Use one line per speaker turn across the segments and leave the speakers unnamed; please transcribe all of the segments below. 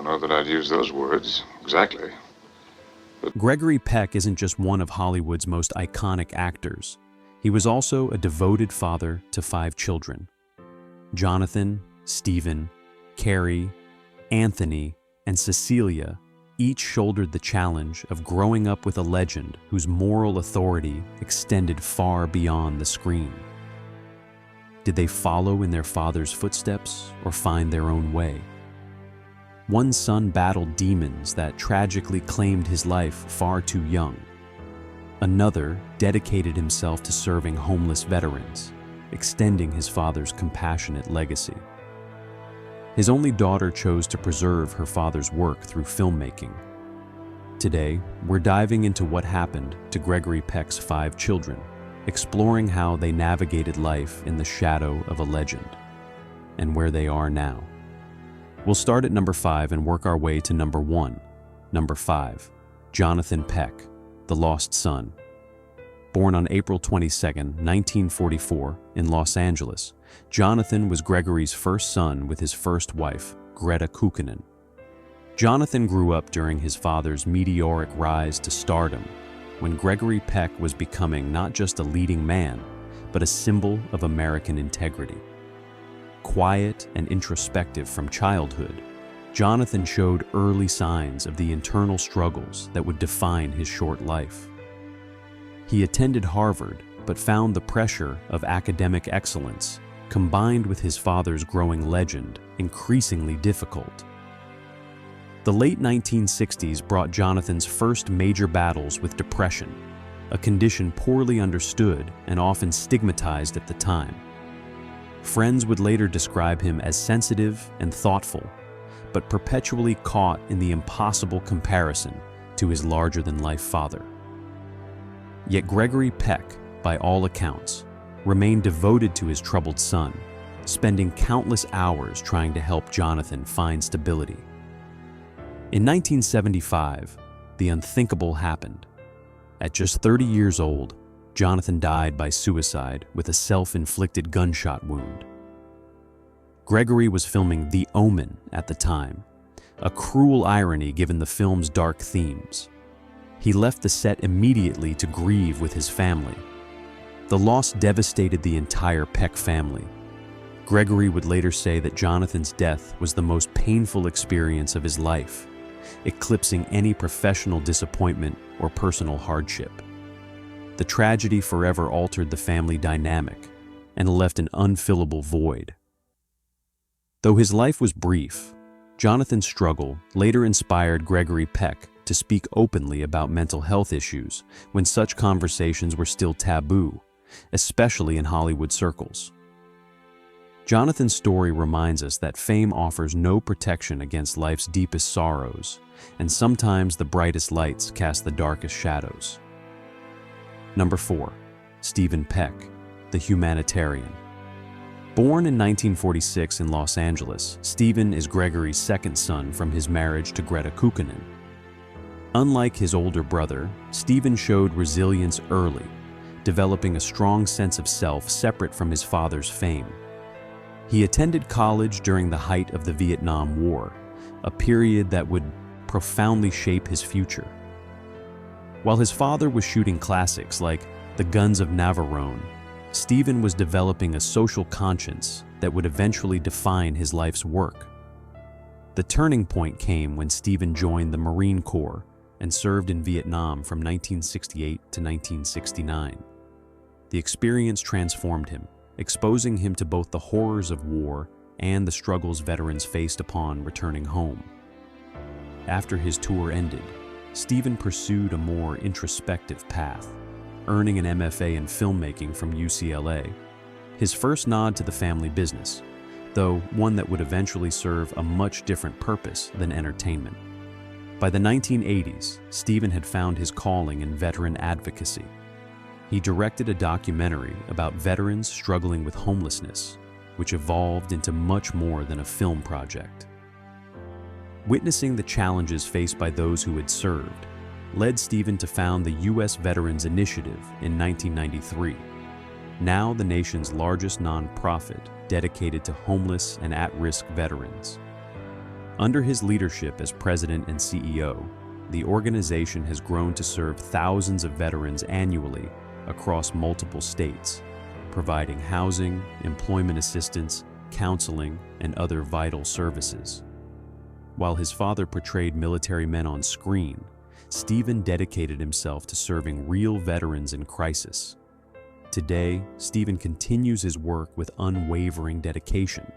know that I'd use those words exactly.
Gregory Peck isn't just one of Hollywood's most iconic actors. He was also a devoted father to 5 children. Jonathan, Stephen, Carrie, Anthony, and Cecilia each shouldered the challenge of growing up with a legend whose moral authority extended far beyond the screen. Did they follow in their father's footsteps or find their own way? One son battled demons that tragically claimed his life far too young. Another dedicated himself to serving homeless veterans, extending his father's compassionate legacy. His only daughter chose to preserve her father's work through filmmaking. Today, we're diving into what happened to Gregory Peck's 5 children, exploring how they navigated life in the shadow of a legend, and where they are now. We'll start at number 5 and work our way to number 1. Number 5, Jonathan Peck, the lost son. Born on April 22, 1944, in Los Angeles, Jonathan was Gregory's first son with his first wife, Greta Kukkonen. Jonathan grew up during his father's meteoric rise to stardom, when Gregory Peck was becoming not just a leading man, but a symbol of American integrity. Quiet and introspective from childhood, Jonathan showed early signs of the internal struggles that would define his short life. He attended Harvard, but found the pressure of academic excellence, combined with his father's growing legend, increasingly difficult. The late 1960s brought Jonathan's first major battles with depression, a condition poorly understood and often stigmatized at the time. Friends would later describe him as sensitive and thoughtful, but perpetually caught in the impossible comparison to his larger-than-life father. Yet Gregory Peck, by all accounts, remained devoted to his troubled son, spending countless hours trying to help Jonathan find stability. In 1975, the unthinkable happened. At just 30 years old, Jonathan died by suicide with a self-inflicted gunshot wound. Gregory was filming The Omen at the time, a cruel irony given the film's dark themes. He left the set immediately to grieve with his family. The loss devastated the entire Peck family. Gregory would later say that Jonathan's death was the most painful experience of his life, eclipsing any professional disappointment or personal hardship. The tragedy forever altered the family dynamic and left an unfillable void. Though his life was brief, Jonathan's struggle later inspired Gregory Peck to speak openly about mental health issues when such conversations were still taboo, especially in Hollywood circles. Jonathan's story reminds us that fame offers no protection against life's deepest sorrows, and sometimes the brightest lights cast the darkest shadows. Number 4, Stephen Peck, the humanitarian. Born in 1946 in Los Angeles, Stephen is Gregory's second son from his marriage to Greta Kukkonen. Unlike his older brother, Stephen showed resilience early, developing a strong sense of self separate from his father's fame. He attended college during the height of the Vietnam War, a period that would profoundly shape his future. While his father was shooting classics like The Guns of Navarone, Stephen was developing a social conscience that would eventually define his life's work. The turning point came when Stephen joined the Marine Corps and served in Vietnam from 1968 to 1969. The experience transformed him, exposing him to both the horrors of war and the struggles veterans faced upon returning home. After his tour ended, Stephen pursued a more introspective path, earning an MFA in filmmaking from UCLA, his first nod to the family business, though one that would eventually serve a much different purpose than entertainment. By the 1980s, Stephen had found his calling in veteran advocacy. He directed a documentary about veterans struggling with homelessness, which evolved into much more than a film project. Witnessing the challenges faced by those who had served led Stephen to found the U.S. Veterans Initiative in 1993, now the nation's largest nonprofit dedicated to homeless and at-risk veterans. Under his leadership as president and CEO, the organization has grown to serve thousands of veterans annually across multiple states, providing housing, employment assistance, counseling, and other vital services. While his father portrayed military men on screen, Stephen dedicated himself to serving real veterans in crisis. Today, Stephen continues his work with unwavering dedication.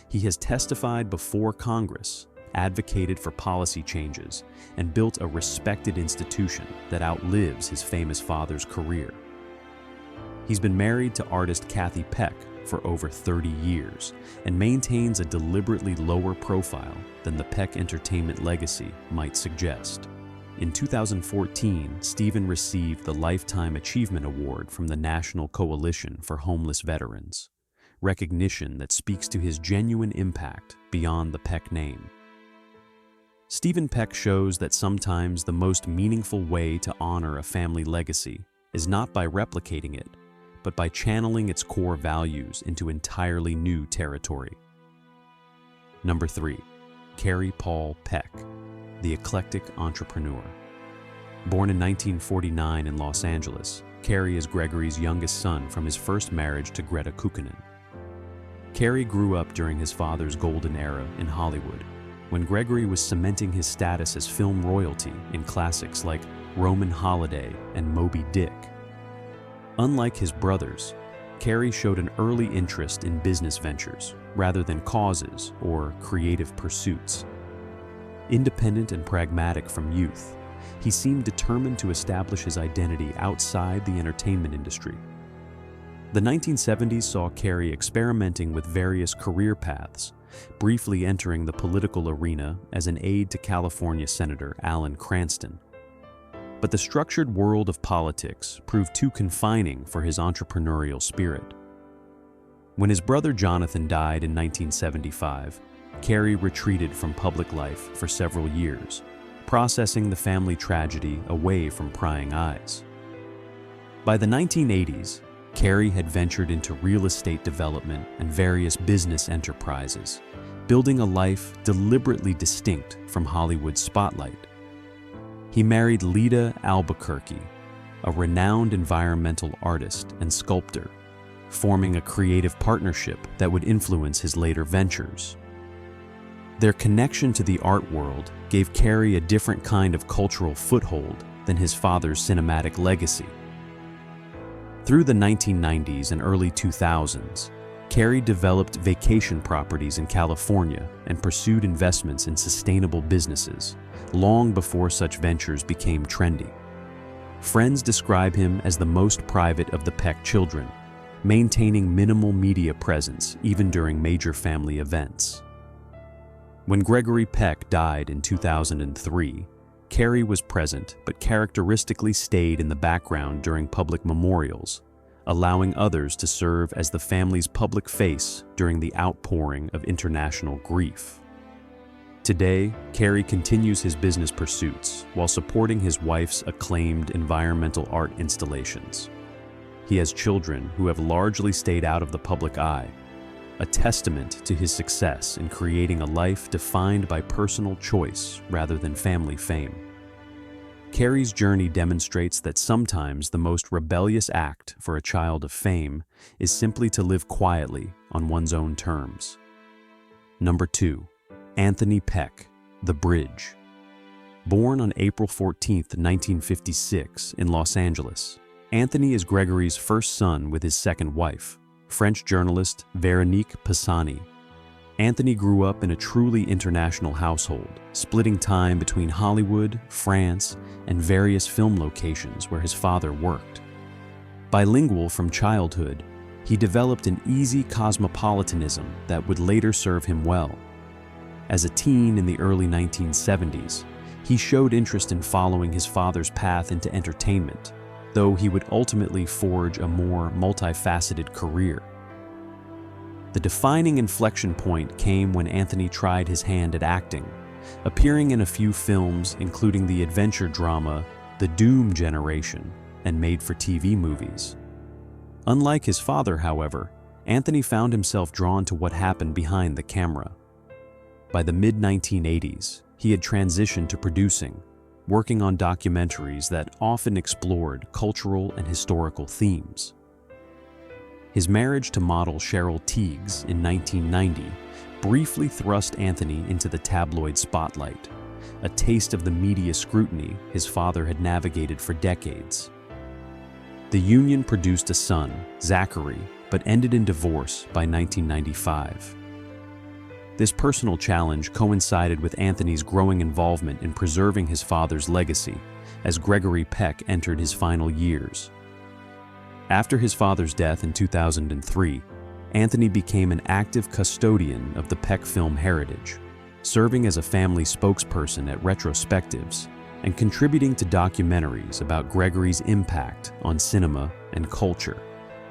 He has testified before Congress, advocated for policy changes, and built a respected institution that outlives his famous father's career. He's been married to artist Kathy Peck for over 30 years and maintains a deliberately lower profile than the Peck entertainment legacy might suggest. In 2014, Stephen received the Lifetime Achievement Award from the National Coalition for Homeless Veterans, recognition that speaks to his genuine impact beyond the Peck name. Stephen Peck shows that sometimes the most meaningful way to honor a family legacy is not by replicating it, but by channeling its core values into entirely new territory. Number 3. Carrie Paul Peck, the eclectic entrepreneur. Born in 1949 in Los Angeles, Carrie is Gregory's youngest son from his first marriage to Greta Kukkonen. Carrie grew up during his father's golden era in Hollywood, when Gregory was cementing his status as film royalty in classics like Roman Holiday and Moby Dick. Unlike his brothers, Carrie showed an early interest in business ventures rather than causes or creative pursuits. Independent and pragmatic from youth, he seemed determined to establish his identity outside the entertainment industry. The 1970s saw Carrie experimenting with various career paths, briefly entering the political arena as an aide to California Senator Alan Cranston. But the structured world of politics proved too confining for his entrepreneurial spirit. When his brother Jonathan died in 1975, Carrie retreated from public life for several years, processing the family tragedy away from prying eyes. By the 1980s, Carrie had ventured into real estate development and various business enterprises, building a life deliberately distinct from Hollywood's spotlight. He married Lita Albuquerque, a renowned environmental artist and sculptor, forming a creative partnership that would influence his later ventures. Their connection to the art world gave Carrie a different kind of cultural foothold than his father's cinematic legacy. Through the 1990s and early 2000s, Carrie developed vacation properties in California and pursued investments in sustainable businesses, long before such ventures became trendy. Friends describe him as the most private of the Peck children, maintaining minimal media presence even during major family events. When Gregory Peck died in 2003, Carrie was present but characteristically stayed in the background during public memorials, allowing others to serve as the family's public face during the outpouring of international grief. Today, Carrie continues his business pursuits while supporting his wife's acclaimed environmental art installations. He has children who have largely stayed out of the public eye, a testament to his success in creating a life defined by personal choice rather than family fame. Carrie's journey demonstrates that sometimes the most rebellious act for a child of fame is simply to live quietly on one's own terms. Number 2. Anthony Peck, The Bridge. Born on April 14, 1956, in Los Angeles, Anthony is Gregory's first son with his second wife, French journalist Véronique Pisani. Anthony grew up in a truly international household, splitting time between Hollywood, France, and various film locations where his father worked. Bilingual from childhood, he developed an easy cosmopolitanism that would later serve him well. As a teen in the early 1970s, he showed interest in following his father's path into entertainment, though he would ultimately forge a more multifaceted career. The defining inflection point came when Anthony tried his hand at acting, appearing in a few films including the adventure drama The Doom Generation and made-for-TV movies. Unlike his father, however, Anthony found himself drawn to what happened behind the camera. By the mid-1980s, he had transitioned to producing, working on documentaries that often explored cultural and historical themes. His marriage to model Cheryl Tiegs in 1990 briefly thrust Anthony into the tabloid spotlight, a taste of the media scrutiny his father had navigated for decades. The union produced a son, Zachary, but ended in divorce by 1995. This personal challenge coincided with Anthony's growing involvement in preserving his father's legacy as Gregory Peck entered his final years. After his father's death in 2003, Anthony became an active custodian of the Peck film heritage, serving as a family spokesperson at retrospectives and contributing to documentaries about Gregory's impact on cinema and culture.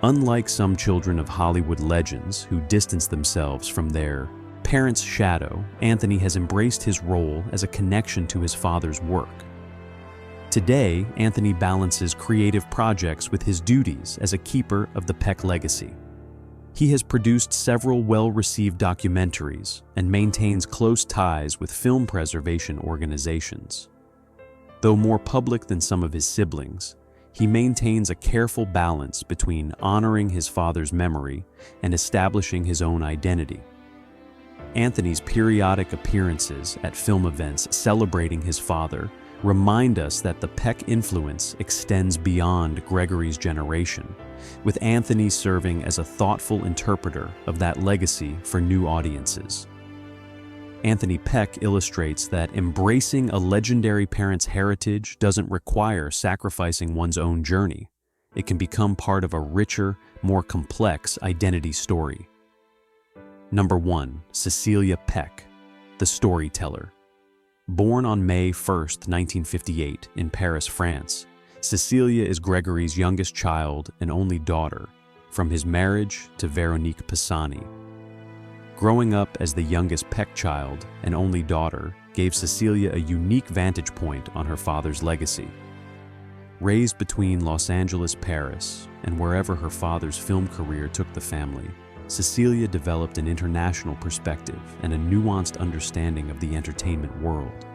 Unlike some children of Hollywood legends who distance themselves from their parents' shadow, Anthony has embraced his role as a connection to his father's work. Today, Anthony balances creative projects with his duties as a keeper of the Peck legacy. He has produced several well-received documentaries and maintains close ties with film preservation organizations. Though more public than some of his siblings, he maintains a careful balance between honoring his father's memory and establishing his own identity. Anthony's periodic appearances at film events celebrating his father remind us that the Peck influence extends beyond Gregory's generation, with Anthony serving as a thoughtful interpreter of that legacy for new audiences. Anthony Peck illustrates that embracing a legendary parent's heritage doesn't require sacrificing one's own journey. It can become part of a richer, more complex identity story. Number 1. Cecilia Peck, the storyteller. Born on May 1, 1958, in Paris, France, Cecilia is Gregory's youngest child and only daughter, from his marriage to Veronique Pisani. Growing up as the youngest Peck child and only daughter gave Cecilia a unique vantage point on her father's legacy. Raised between Los Angeles, Paris, and wherever her father's film career took the family, Cecilia developed an international perspective and a nuanced understanding of the entertainment world.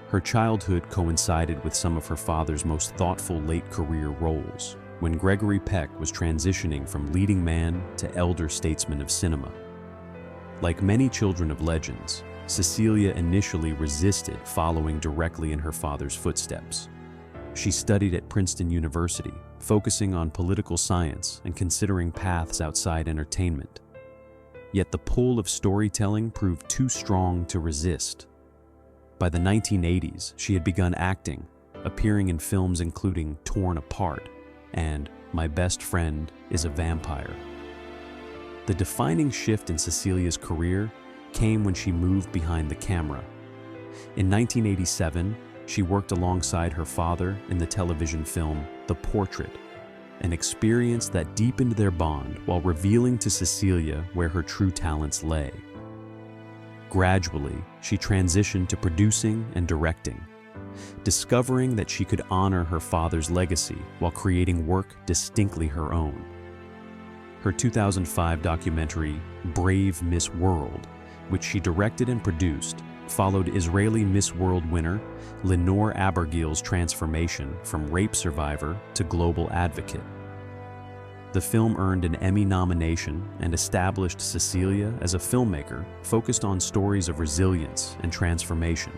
Her childhood coincided with some of her father's most thoughtful late-career roles, when Gregory Peck was transitioning from leading man to elder statesman of cinema. Like many children of legends, Cecilia initially resisted following directly in her father's footsteps. She studied at Princeton University, focusing on political science and considering paths outside entertainment. Yet the pull of storytelling proved too strong to resist. By the 1980s, she had begun acting, appearing in films including Torn Apart and My Best Friend is a Vampire. The defining shift in Cecilia's career came when she moved behind the camera. In 1987, she worked alongside her father in the television film The Portrait, an experience that deepened their bond while revealing to Cecilia where her true talents lay. Gradually, she transitioned to producing and directing, discovering that she could honor her father's legacy while creating work distinctly her own. Her 2005 documentary, Brave Miss World, which she directed and produced, followed Israeli Miss World winner Lenore Abergil's transformation from rape survivor to global advocate. The film earned an Emmy nomination and established Cecilia as a filmmaker focused on stories of resilience and transformation,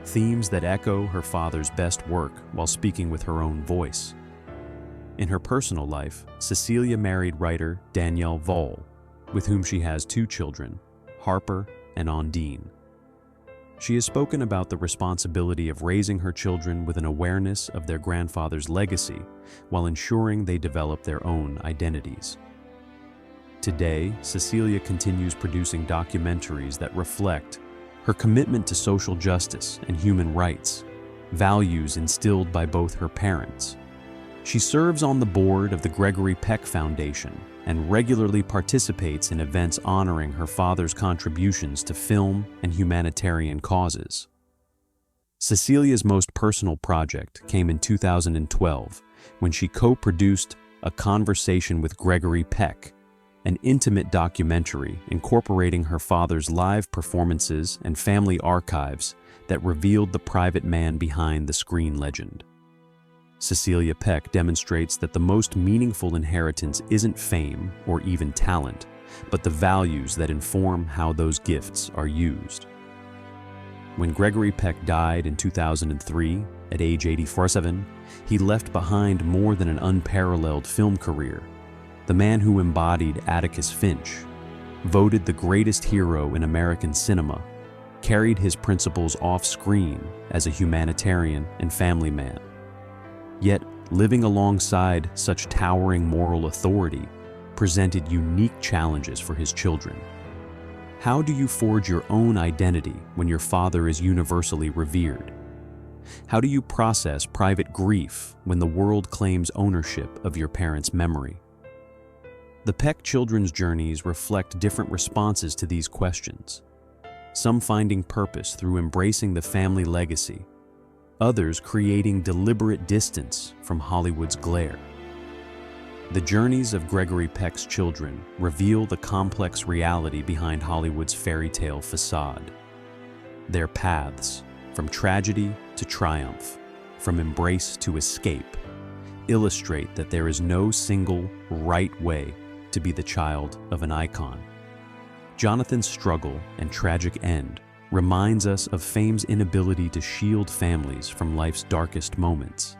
themes that echo her father's best work while speaking with her own voice. In her personal life, Cecilia married writer Danielle Voll, with whom she has 2 children, Harper and Ondine. She has spoken about the responsibility of raising her children with an awareness of their grandfather's legacy while ensuring they develop their own identities. Today, Cecilia continues producing documentaries that reflect her commitment to social justice and human rights, values instilled by both her parents. She serves on the board of the Gregory Peck Foundation and regularly participates in events honoring her father's contributions to film and humanitarian causes. Cecilia's most personal project came in 2012 when she co-produced A Conversation with Gregory Peck, an intimate documentary incorporating her father's live performances and family archives that revealed the private man behind the screen legend. Cecilia Peck demonstrates that the most meaningful inheritance isn't fame or even talent, but the values that inform how those gifts are used. When Gregory Peck died in 2003, at age 84, he left behind more than an unparalleled film career. The man who embodied Atticus Finch, voted the greatest hero in American cinema, carried his principles off-screen as a humanitarian and family man. Yet, living alongside such towering moral authority presented unique challenges for his children. How do you forge your own identity when your father is universally revered? How do you process private grief when the world claims ownership of your parents' memory? The Peck children's journeys reflect different responses to these questions, some finding purpose through embracing the family legacy, others creating deliberate distance from Hollywood's glare. The journeys of Gregory Peck's children reveal the complex reality behind Hollywood's fairy tale facade. Their paths, from tragedy to triumph, from embrace to escape, illustrate that there is no single right way to be the child of an icon. Jonathan's struggle and tragic end reminds us of fame's inability to shield families from life's darkest moments.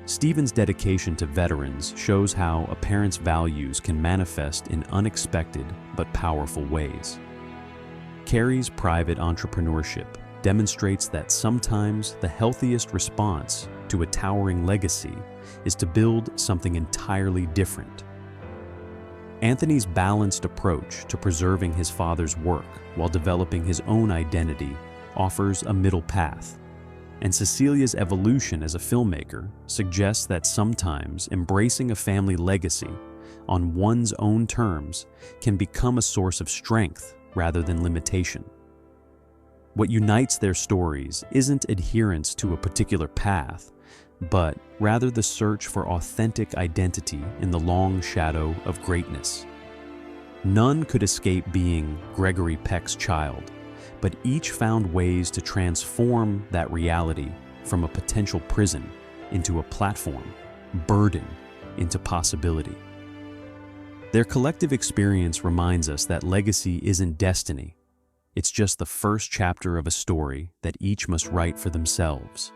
Stephen's dedication to veterans shows how a parent's values can manifest in unexpected but powerful ways. Carrie's private entrepreneurship demonstrates that sometimes the healthiest response to a towering legacy is to build something entirely different. Anthony's balanced approach to preserving his father's work while developing his own identity offers a middle path. And Cecilia's evolution as a filmmaker suggests that sometimes embracing a family legacy on one's own terms can become a source of strength rather than limitation. What unites their stories isn't adherence to a particular path, but rather the search for authentic identity in the long shadow of greatness. None could escape being Gregory Peck's child, but each found ways to transform that reality from a potential prison into a platform, burden into possibility. Their collective experience reminds us that legacy isn't destiny. It's just the first chapter of a story that each must write for themselves.